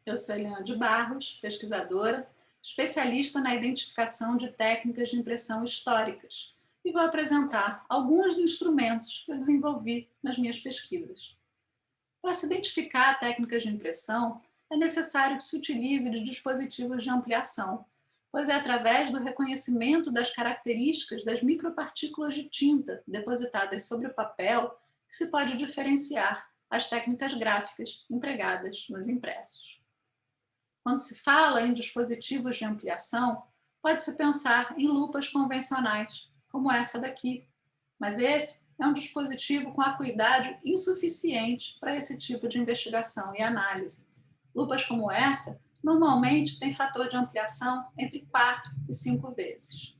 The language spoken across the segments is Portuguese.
Eu sou Eliana de Barros, pesquisadora, especialista na identificação de técnicas de impressão históricas e vou apresentar alguns instrumentos que eu desenvolvi nas minhas pesquisas. Para se identificar técnicas de impressão, é necessário que se utilize de dispositivos de ampliação, pois é através do reconhecimento das características das micropartículas de tinta depositadas sobre o papel que se pode diferenciar as técnicas gráficas empregadas nos impressos. Quando se fala em dispositivos de ampliação, pode-se pensar em lupas convencionais, como essa daqui, mas esse é um dispositivo com acuidade insuficiente para esse tipo de investigação e análise. Lupas como essa normalmente têm fator de ampliação entre 4 e 5 vezes.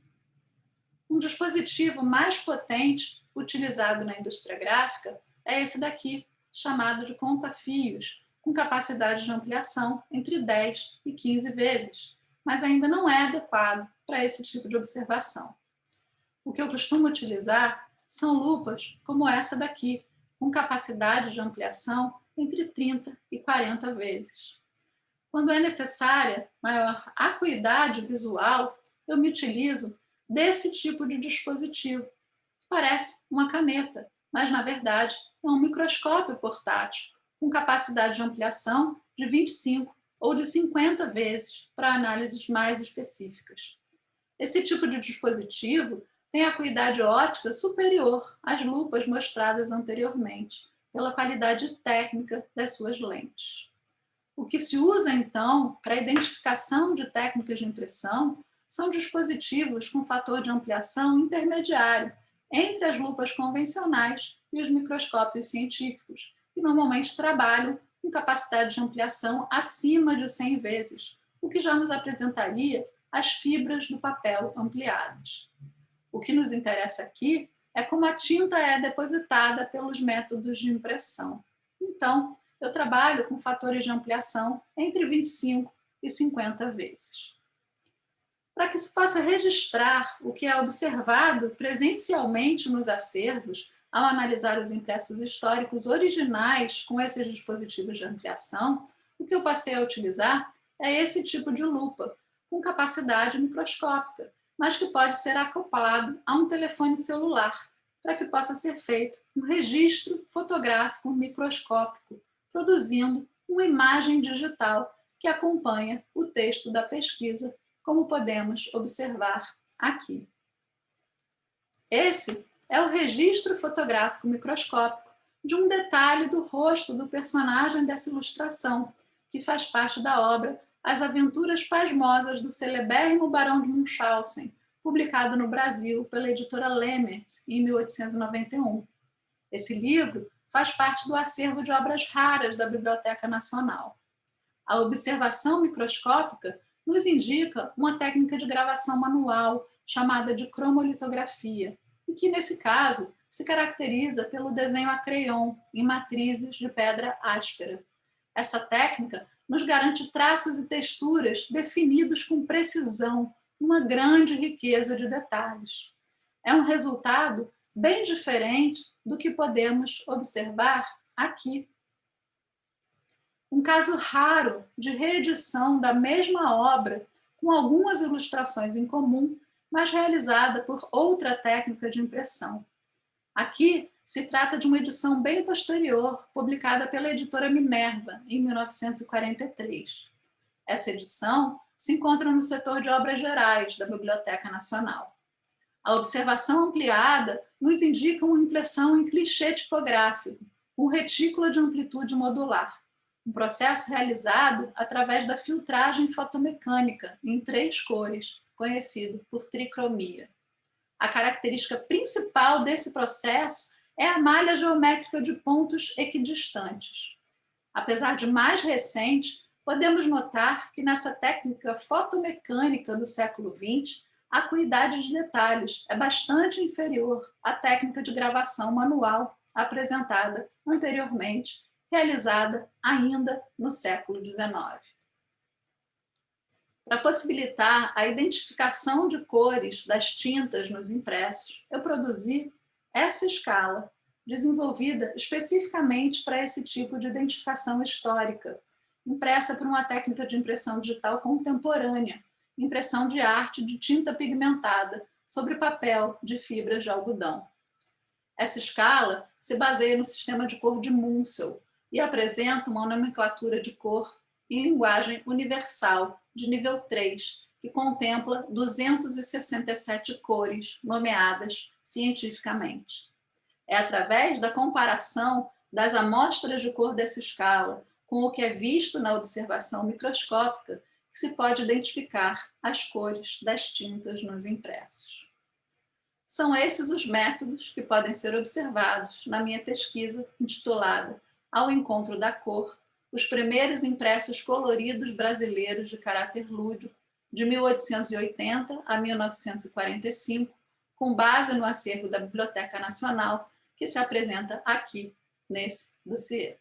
Um dispositivo mais potente utilizado na indústria gráfica é esse daqui, chamado de conta-fios, com capacidade de ampliação entre 10 e 15 vezes, mas ainda não é adequado para esse tipo de observação. O que eu costumo utilizar são lupas como essa daqui, com capacidade de ampliação entre 30 e 40 vezes. Quando é necessária maior acuidade visual, eu me utilizo desse tipo de dispositivo. Parece uma caneta, mas na verdade é um microscópio portátil, com capacidade de ampliação de 25 ou de 50 vezes para análises mais específicas. Esse tipo de dispositivo tem acuidade óptica superior às lupas mostradas anteriormente, pela qualidade técnica das suas lentes. O que se usa, então, para a identificação de técnicas de impressão são dispositivos com fator de ampliação intermediário entre as lupas convencionais e os microscópios científicos, que normalmente trabalham com capacidade de ampliação acima de 100 vezes, o que já nos apresentaria as fibras do papel ampliadas. O que nos interessa aqui é como a tinta é depositada pelos métodos de impressão. Então, eu trabalho com fatores de ampliação entre 25 e 50 vezes. Para que se possa registrar o que é observado presencialmente nos acervos, ao analisar os impressos históricos originais com esses dispositivos de ampliação, o que eu passei a utilizar é esse tipo de lupa, com capacidade microscópica, mas que pode ser acoplado a um telefone celular, para que possa ser feito um registro fotográfico microscópico, produzindo uma imagem digital que acompanha o texto da pesquisa, como podemos observar aqui. Esse é o registro fotográfico microscópico de um detalhe do rosto do personagem dessa ilustração, que faz parte da obra As Aventuras Pasmosas do Celebérrimo Barão de Munchausen, publicado no Brasil pela editora Lemmert, em 1891. Esse livro faz parte do acervo de obras raras da Biblioteca Nacional. A observação microscópica nos indica uma técnica de gravação manual chamada de cromolitografia, e que, nesse caso, se caracteriza pelo desenho a crayon em matrizes de pedra áspera. Essa técnica nos garante traços e texturas definidos com precisão, uma grande riqueza de detalhes. É um resultado bem diferente do que podemos observar aqui. Um caso raro de reedição da mesma obra, com algumas ilustrações em comum, mas realizada por outra técnica de impressão. Aqui se trata de uma edição bem posterior, publicada pela editora Minerva, em 1943. Essa edição se encontra no setor de obras gerais da Biblioteca Nacional. A observação ampliada nos indica uma impressão em clichê tipográfico, com retícula de amplitude modular, um processo realizado através da filtragem fotomecânica em 3 cores, conhecido por tricromia. A característica principal desse processo é a malha geométrica de pontos equidistantes. Apesar de mais recente, podemos notar que nessa técnica fotomecânica do século XX, a acuidade de detalhes é bastante inferior à técnica de gravação manual apresentada anteriormente, realizada ainda no século XIX. Para possibilitar a identificação de cores das tintas nos impressos, eu produzi essa escala, desenvolvida especificamente para esse tipo de identificação histórica, impressa por uma técnica de impressão digital contemporânea, impressão de arte de tinta pigmentada sobre papel de fibras de algodão. Essa escala se baseia no sistema de cor de Munsell e apresenta uma nomenclatura de cor em linguagem universal de nível 3, que contempla 267 cores nomeadas cientificamente. É através da comparação das amostras de cor dessa escala com o que é visto na observação microscópica que se pode identificar as cores das tintas nos impressos. São esses os métodos que podem ser observados na minha pesquisa intitulada Ao Encontro da Cor, os primeiros impressos coloridos brasileiros de caráter lúdico, de 1880 a 1945, com base no acervo da Biblioteca Nacional, que se apresenta aqui nesse dossiê.